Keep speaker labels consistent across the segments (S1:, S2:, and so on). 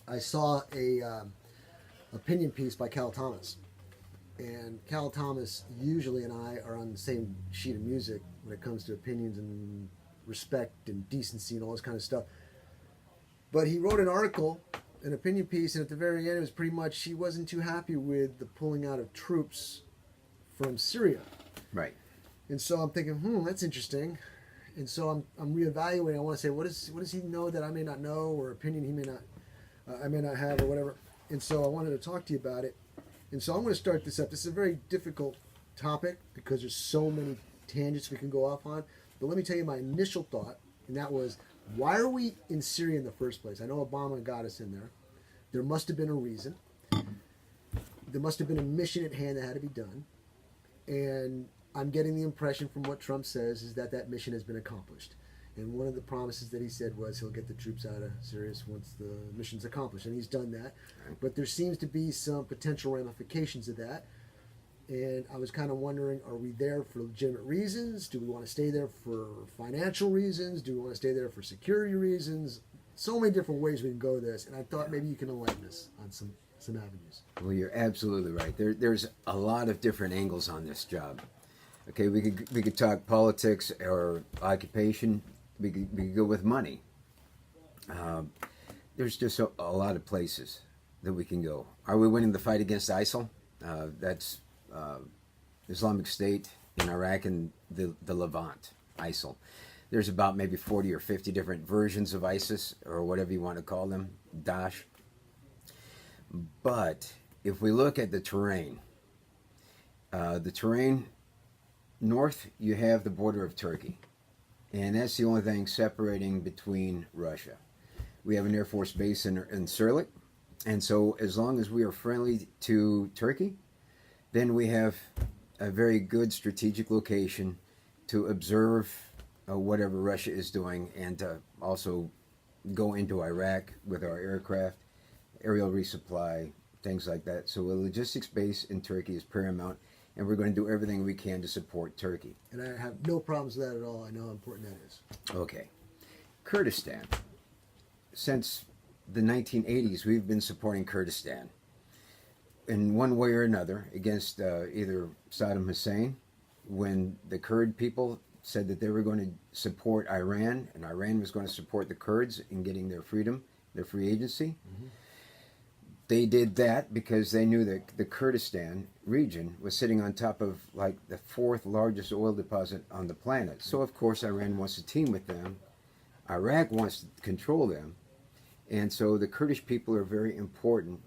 S1: I saw a opinion piece by Cal Thomas, and Cal Thomas usually and I are on the same sheet of music when it comes to opinions and respect and decency and all this kind of stuff. But he wrote an article, an opinion piece, and at the very end, it was pretty much he wasn't too happy with the pulling out of troops from Syria.
S2: Right.
S1: And so I'm thinking, that's interesting. And so I'm reevaluating. I want to say, what does he know that I may not know, or opinion he may not, I may not have, or whatever. And so I wanted to talk to you about it. And so I'm going to start this up. This is a very difficult topic because there's so many tangents we can go off on. But let me tell you my initial thought, and that was, why are we in Syria in the first place? I know Obama got us in there. There must have been a reason. There must have been a mission at hand that had to be done. And I'm getting the impression from what Trump says is that that mission has been accomplished. And one of the promises that he said was he'll get the troops out of Syria once the mission's accomplished. And he's done that. But there seems to be some potential ramifications of that. And I was kind of wondering, are we there for legitimate reasons? Do we want to stay there for financial reasons? Do we want to stay there for security reasons? So many different ways we can go this. And I thought maybe you can enlighten us on some avenues.
S2: Well, you're absolutely right. There's a lot of different angles on this job. Okay, we could talk politics or occupation. We could go with money. There's just a lot of places that we can go. Are we winning the fight against ISIL? That's Islamic State in Iraq and the Levant, ISIL. There's about maybe 40 or 50 different versions of ISIS, or whatever you want to call them, Daesh. But if we look at the terrain north, you have the border of Turkey. And that's the only thing separating between Russia. We have an Air Force base in Sirlik. And so as long as we are friendly to Turkey, then we have a very good strategic location to observe whatever Russia is doing, and to also go into Iraq with our aircraft, aerial resupply, things like that. So a logistics base in Turkey is paramount, and we're going to do everything we can to support Turkey.
S1: And I have no problems with that at all. I know how important that is.
S2: Okay. Kurdistan. Since the 1980s, we've been supporting Kurdistan in one way or another against either Saddam Hussein, when the Kurd people said that they were going to support Iran, and Iran was going to support the Kurds in getting their freedom, their free agency. Mm-hmm. They did that because they knew that the Kurdistan region was sitting on top of like the fourth largest oil deposit on the planet. So of course Iran wants to team with them. Iraq wants to control them. And so the Kurdish people are very important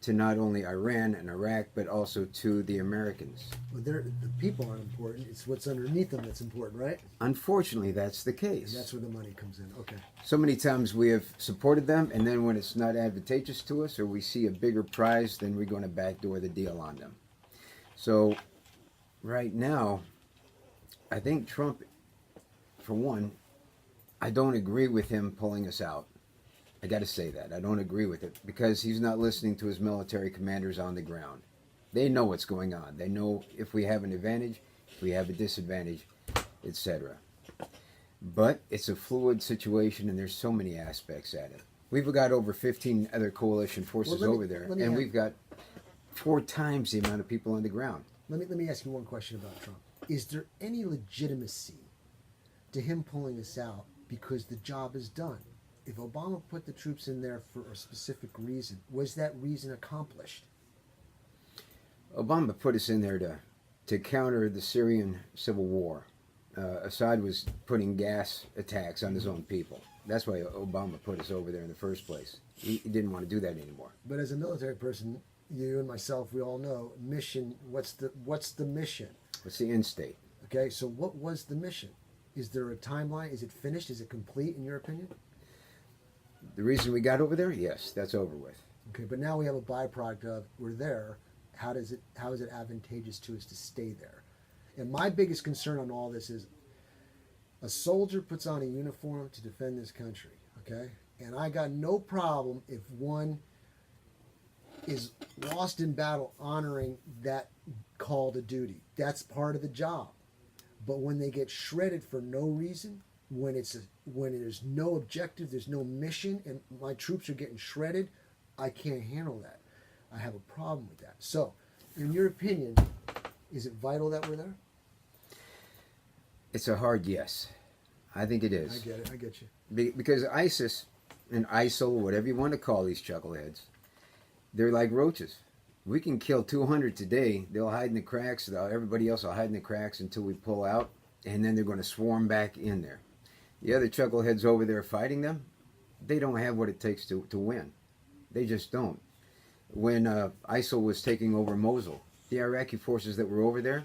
S2: to not only Iran and Iraq, but also to the Americans.
S1: Well, the people aren't important. It's what's underneath them that's important, right?
S2: Unfortunately, that's the case.
S1: And that's where the money comes in. Okay.
S2: So many times we have supported them, and then when it's not advantageous to us, or we see a bigger prize, then we're going to backdoor the deal on them. So right now, I think Trump, for one, I don't agree with him pulling us out. I got to say that. I don't agree with it because he's not listening to his military commanders on the ground. They know what's going on. They know if we have an advantage, if we have a disadvantage, etc. But it's a fluid situation, and there's so many aspects at it. We've got over 15 other coalition forces over there, and we've got 4 times the amount of people on the ground.
S1: Let me ask you one question about Trump. Is there any legitimacy to him pulling us out because the job is done? If Obama put the troops in there for a specific reason, was that reason accomplished?
S2: Obama put us in there to counter the Syrian civil war. Assad was putting gas attacks on his own people. That's why Obama put us over there in the first place. He didn't want to do that anymore.
S1: But as a military person, you and myself, we all know mission. What's the mission?
S2: What's the end state?
S1: Okay, so what was the mission? Is there a timeline? Is it finished? Is it complete, in your opinion?
S2: The reason we got over there, yes, that's over with.
S1: Okay, but now we have a byproduct of we're there. How is it advantageous to us to stay there? And my biggest concern on all this is a soldier puts on a uniform to defend this country, okay? And I got no problem if one is lost in battle honoring that call to duty. That's part of the job. But when they get shredded for no reason, when there's no objective, there's no mission, and my troops are getting shredded, I can't handle that. I have a problem with that. So, in your opinion, is it vital that we're there?
S2: It's a hard yes. I think it is.
S1: I get it. I get you.
S2: Because ISIS and ISIL, whatever you want to call these chuckleheads, they're like roaches. We can kill 200 today. They'll hide in the cracks. Everybody else will hide in the cracks until we pull out, and then they're going to swarm back in there. The other chuckleheads over there fighting them, they don't have what it takes to win. They just don't. When ISIL was taking over Mosul, the Iraqi forces that were over there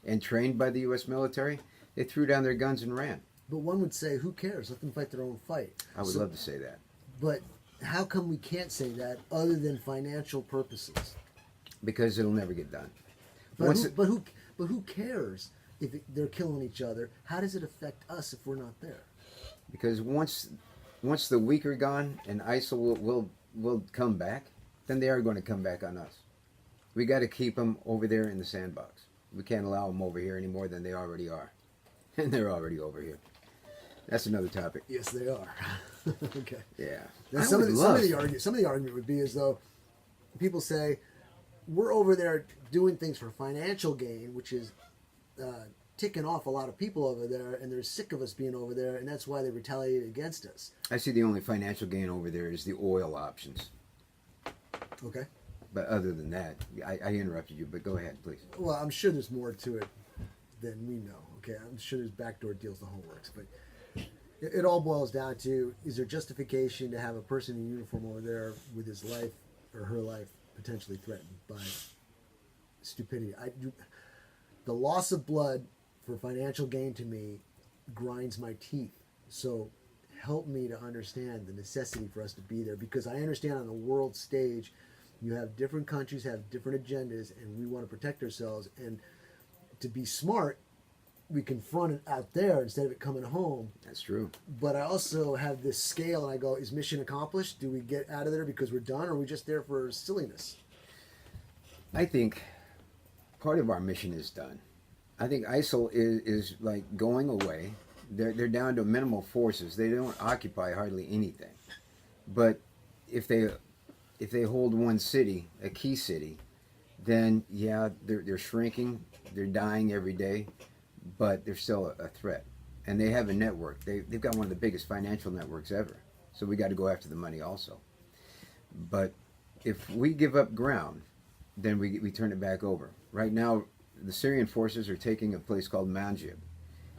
S2: and trained by the U.S. military, they threw down their guns and ran.
S1: But one would say, who cares? Let them fight their own fight.
S2: I would love to say that.
S1: But how come we can't say that other than financial purposes?
S2: Because it'll never get done.
S1: But who cares if they're killing each other? How does it affect us if we're not there?
S2: Because once the weak are gone and ISIL will come back, then they are going to come back on us. We got to keep them over there in the sandbox. We can't allow them over here any more than they already are. And they're already over here. That's another topic.
S1: Yes, they are. Okay.
S2: Yeah.
S1: Some of the argument would be as though people say, we're over there doing things for financial gain, which is ticking off a lot of people over there, and they're sick of us being over there, and that's why they retaliate against us.
S2: I see the only financial gain over there is the oil options.
S1: Okay.
S2: But other than that, I interrupted you, but go ahead, please.
S1: Well, I'm sure there's more to it than we know. Okay, I'm sure there's backdoor deals, the whole works, but it all boils down to, is there justification to have a person in uniform over there with his life or her life potentially threatened by stupidity? The loss of blood for financial gain to me grinds my teeth. So help me to understand the necessity for us to be there, because I understand on the world stage you have different countries have different agendas, and we want to protect ourselves, and to be smart we confront it out there instead of it coming home.
S2: That's true.
S1: But I also have this scale, and I go, is mission accomplished? Do we get out of there because we're done, or are we just there for silliness?
S2: I think part of our mission is done. I think ISIL is like going away. They're down to minimal forces. They don't occupy hardly anything. But if they hold one city, a key city, then yeah, they're shrinking. They're dying every day, but they're still a threat. And they have a network. They've got one of the biggest financial networks ever. So we got to go after the money also. But if we give up ground, then we turn it back over. Right now, the Syrian forces are taking a place called Manjib.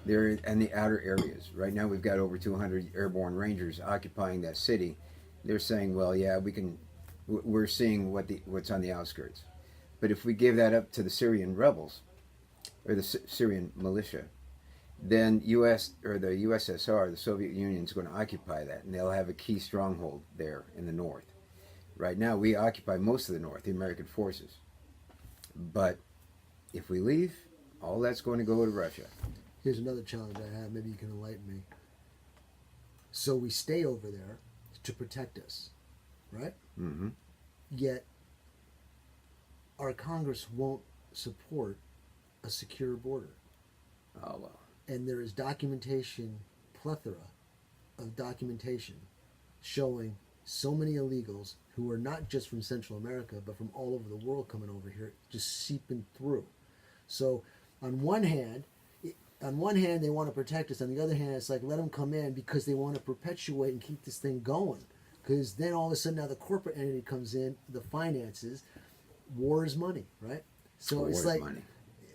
S2: They're in the outer areas. Right now, we've got over 200 airborne rangers occupying that city. They're saying, well, yeah, we're seeing what's on the outskirts. But if we give that up to the Syrian rebels, or the Syrian militia, then the USSR, the Soviet Union, is going to occupy that, and they'll have a key stronghold there in the north. Right now, we occupy most of the north, the American forces. But if we leave, all that's going to go to Russia.
S1: Here's another challenge I have. Maybe you can enlighten me. So we stay over there to protect us, right?
S2: Mm-hmm.
S1: Yet our Congress won't support a secure border.
S2: Oh, well.
S1: And there is plethora of documentation showing so many illegals who are not just from Central America, but from all over the world coming over here, just seeping through. So on one hand, they want to protect us. On the other hand, it's like, let them come in because they want to perpetuate and keep this thing going. Because then all of a sudden now the corporate entity comes in, the finances, war is money, right? So
S2: War
S1: it's
S2: is
S1: like,
S2: money.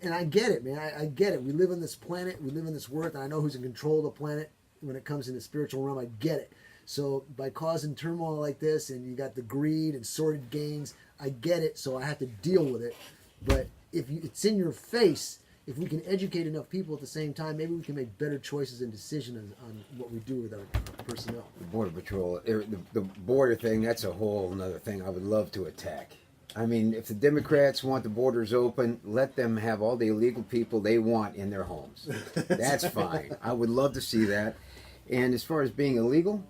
S1: and I get it, man. I get it. We live on this planet. We live on this earth. And I know who's in control of the planet when it comes in the spiritual realm. I get it. So by causing turmoil like this, and you got the greed and sordid gains, I get it. So I have to deal with it. But if it's in your face, if we can educate enough people at the same time, maybe we can make better choices and decisions on what we do with our personnel.
S2: The Border Patrol, the border thing, that's a whole another thing I would love to attack. I mean, if the Democrats want the borders open, let them have all the illegal people they want in their homes. That's fine. I would love to see that. And as far as being illegal,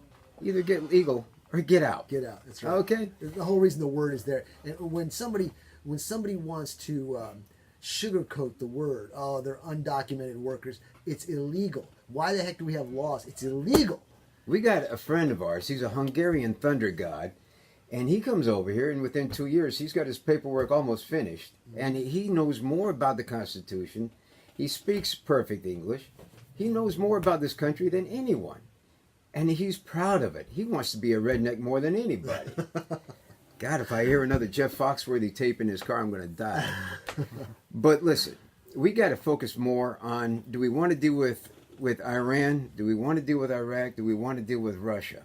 S2: either get legal or get out.
S1: Get out. That's right.
S2: Okay.
S1: The whole reason the word is there. And when somebody wants to sugarcoat the word, oh, they're undocumented workers, it's illegal. Why the heck do we have laws? It's illegal.
S2: We got a friend of ours. He's a Hungarian thunder god, And he comes over here, and within 2 years, he's got his paperwork almost finished. And he knows more about the Constitution. He speaks perfect English. He knows more about this country than anyone. And he's proud of it. He wants to be a redneck more than anybody. God, if I hear another Jeff Foxworthy tape in his car, I'm going to die. But listen, we got to focus more on, do we want to deal with Iran? Do we want to deal with Iraq? Do we want to deal with Russia?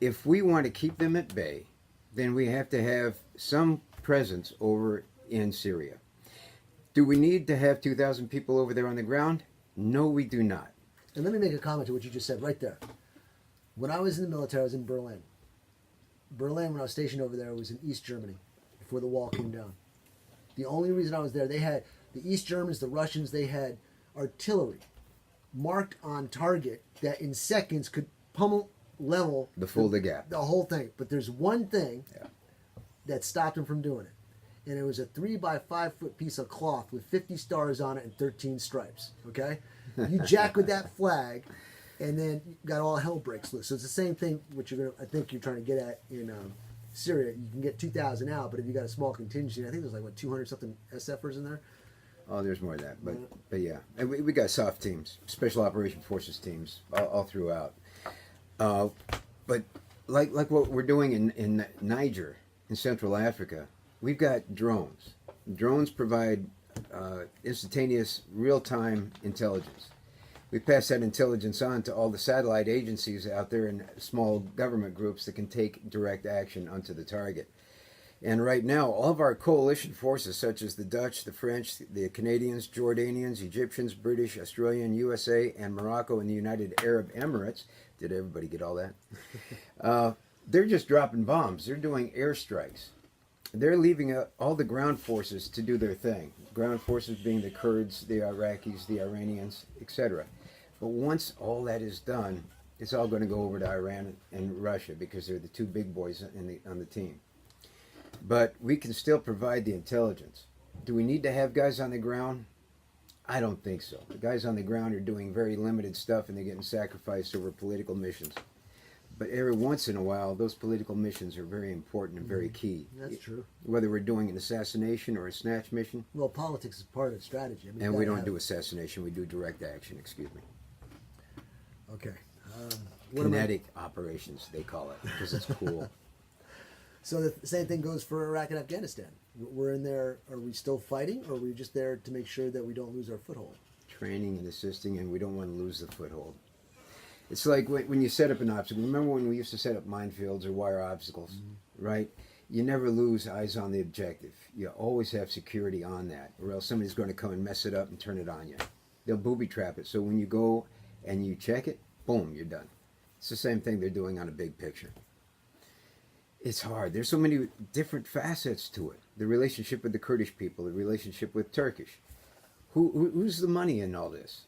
S2: If we want to keep them at bay, then we have to have some presence over in Syria. Do we need to have 2,000 people over there on the ground? No, we do not.
S1: And let me make a comment to what you just said right there. When I was in the military, I was in Berlin. Berlin, when I was stationed over there, was in East Germany before the wall came down. The only reason I was there, they had the East Germans, the Russians, they had artillery marked on target that in seconds could pummel, level
S2: The Fulda Gap.
S1: the whole thing. But there's one thing that stopped them from doing it. And it was a 3 by 5 foot piece of cloth with 50 stars on it and 13 stripes. Okay? You jack with that flag, and then you got all hell breaks loose. So it's the same thing, which I think you're trying to get at in Syria. You can get 2,000 out, but if you got a small contingency, I think there's like 200 something SFers in there.
S2: Oh, there's more of that, but yeah, and we got soft teams, special operation forces teams all throughout. But like what we're doing in Niger, in Central Africa, we've got drones. Drones provide instantaneous, real-time intelligence. We pass that intelligence on to all the satellite agencies out there and small government groups that can take direct action onto the target. And right now, all of our coalition forces, such as the Dutch, the French, the Canadians, Jordanians, Egyptians, British, Australian, USA, and Morocco and the United Arab Emirates, did everybody get all that? They're just dropping bombs. They're doing airstrikes. They're leaving all the ground forces to do their thing. Ground forces being the Kurds, the Iraqis, the Iranians, etc. But once all that is done, it's all going to go over to Iran and Russia because they're the two big boys on the team. But we can still provide the intelligence. Do we need to have guys on the ground? I don't think so. The guys on the ground are doing very limited stuff and they're getting sacrificed over political missions. But every once in a while, those political missions are very important and very key.
S1: That's true.
S2: Whether we're doing an assassination or a snatch mission.
S1: Well, politics is part of the strategy. I mean,
S2: And we don't do assassination, we do direct action, excuse me.
S1: Okay.
S2: Kinetic operations, they call it, because it's cool.
S1: So the same thing goes for Iraq and Afghanistan. We're in there. Are we still fighting, or are we just there to make sure that we don't lose our foothold?
S2: Training and assisting, and we don't want to lose the foothold. It's like when you set up an obstacle. Remember when we used to set up minefields or wire obstacles, right? You never lose eyes on the objective. You always have security on that, or else somebody's going to come and mess it up and turn it on you. They'll booby trap it. So when you go and you check it, boom, you're done. It's the same thing they're doing on a big picture. It's hard. There's so many different facets to it. The relationship with the Kurdish people, the relationship with Turkish. Who's the money in all this?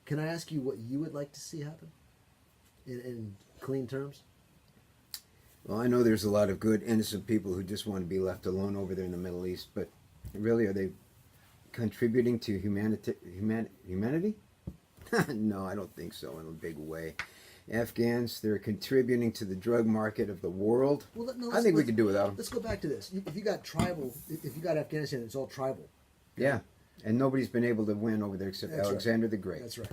S1: Can I ask you what you would like to see happen in clean terms?
S2: Well, I know there's a lot of good, innocent people who just want to be left alone over there in the Middle East, but really, are they contributing to humanity? No, I don't think so in a big way. Afghans, they're contributing to the drug market of the world.
S1: Well, no,
S2: I think we could do without them.
S1: Let's go back to this. If you got tribal, if you got Afghanistan, it's all tribal.
S2: Yeah, and nobody's been able to win over there except
S1: That's
S2: Alexander the Great.
S1: That's right.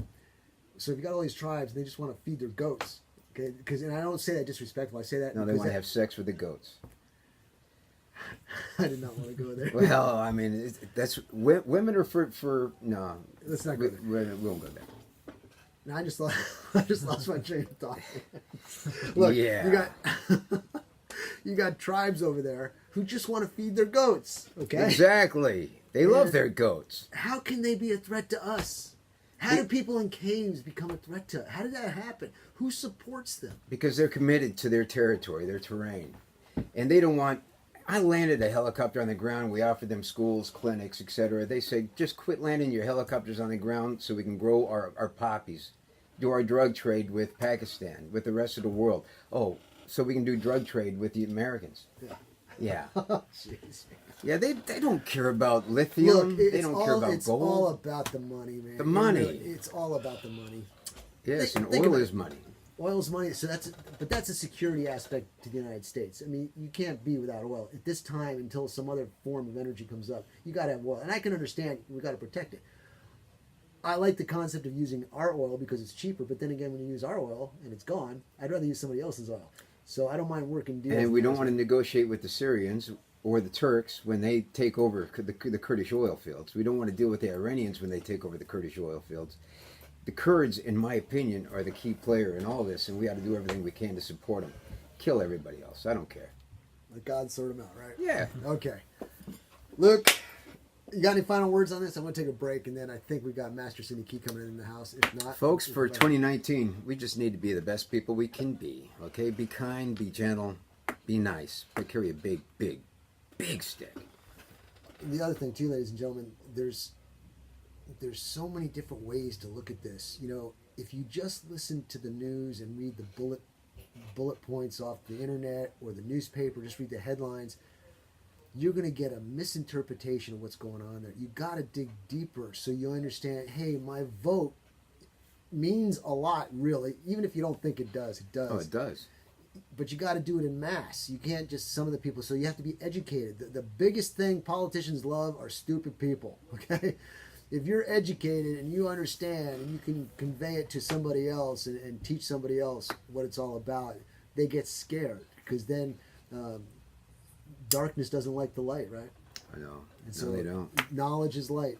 S1: So if you got all these tribes, and they just want to feed their goats. Okay, and I don't say that disrespectful. I say that
S2: No, they want to have sex with the goats.
S1: I did not want to go there.
S2: Well, I mean, women are for no.
S1: Let's not go there.
S2: We won't go there.
S1: No, I just lost my train of thought. Look,
S2: Yeah.
S1: you got tribes over there who just want to feed their goats. Okay,
S2: Exactly. They love their goats.
S1: How can they be a threat to us? How do people in caves become a threat to? How did that happen? Who supports them?
S2: Because they're committed to their territory, their terrain. And they don't want... I landed a helicopter on the ground. We offered them schools, clinics, etc. They said, just quit landing your helicopters on the ground so we can grow our poppies, do our drug trade with Pakistan, with the rest of the world. Oh, so we can do drug trade with the Americans. Yeah.
S1: Jeez.
S2: Yeah, they don't care about lithium.
S1: Look,
S2: they don't care about
S1: it's
S2: gold.
S1: all about the money, man.
S2: The money.
S1: It's all about the money.
S2: Yes, and
S1: Think
S2: oil
S1: about
S2: is
S1: it.
S2: money.
S1: oil's money. So that's a security aspect to the United States. I mean, you can't be without oil at this time until some other form of energy comes up. You got to have oil, and I can understand we got to protect it. I like the concept of using our oil because it's cheaper, but then again, when you use our oil and it's gone, I'd rather use somebody else's oil. So I don't mind working deals.
S2: And we don't want to negotiate with the Syrians or the Turks when they take over the Kurdish oil fields. We don't want to deal with the Iranians when they take over the Kurdish oil fields. The Kurds, in my opinion, are the key player in all this, and we ought to do everything we can to support them. Kill everybody else. I don't care.
S1: Let God sort them out, right?
S2: Yeah.
S1: Okay. Luke, you got any final words on this? I'm going to take a break, and then I think we've got Master Cindy Key coming in the house. If not,
S2: Folks, for 2019, we just need to be the best people we can be. Okay? Be kind, be gentle, be nice, but carry a big, big, big stick.
S1: And the other thing, too, ladies and gentlemen, there's so many different ways to look at this. You know, if you just listen to the news and read the bullet points off the internet or the newspaper, just read the headlines, you're going to get a misinterpretation of what's going on there. You got to dig deeper so you understand, hey, my vote means a lot, really. Even if you don't think it does, it does.
S2: Oh, it does.
S1: But you got to do it in mass. You can't just some of the people. So you have to be educated. The biggest thing politicians love are stupid people, okay? If you're educated and you understand and you can convey it to somebody else and teach somebody else what it's all about, they get scared because then darkness doesn't like the light, right?
S2: I know.
S1: And
S2: No, they don't.
S1: Knowledge is light.